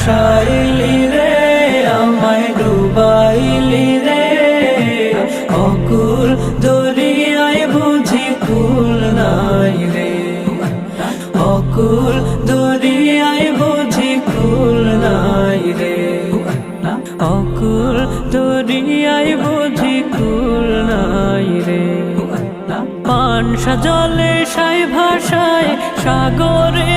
ভাসাইলি রে আমায় ডুবাইলি রে অকুল দরিয়ায় বুঝি কুল নাই রে অকুল দরিয়ায় বুঝি কুল নাই রে অকুল দরিয়ায় বুঝি কুল নাই রে পানসা জলে সাই ভাষায় সাগরে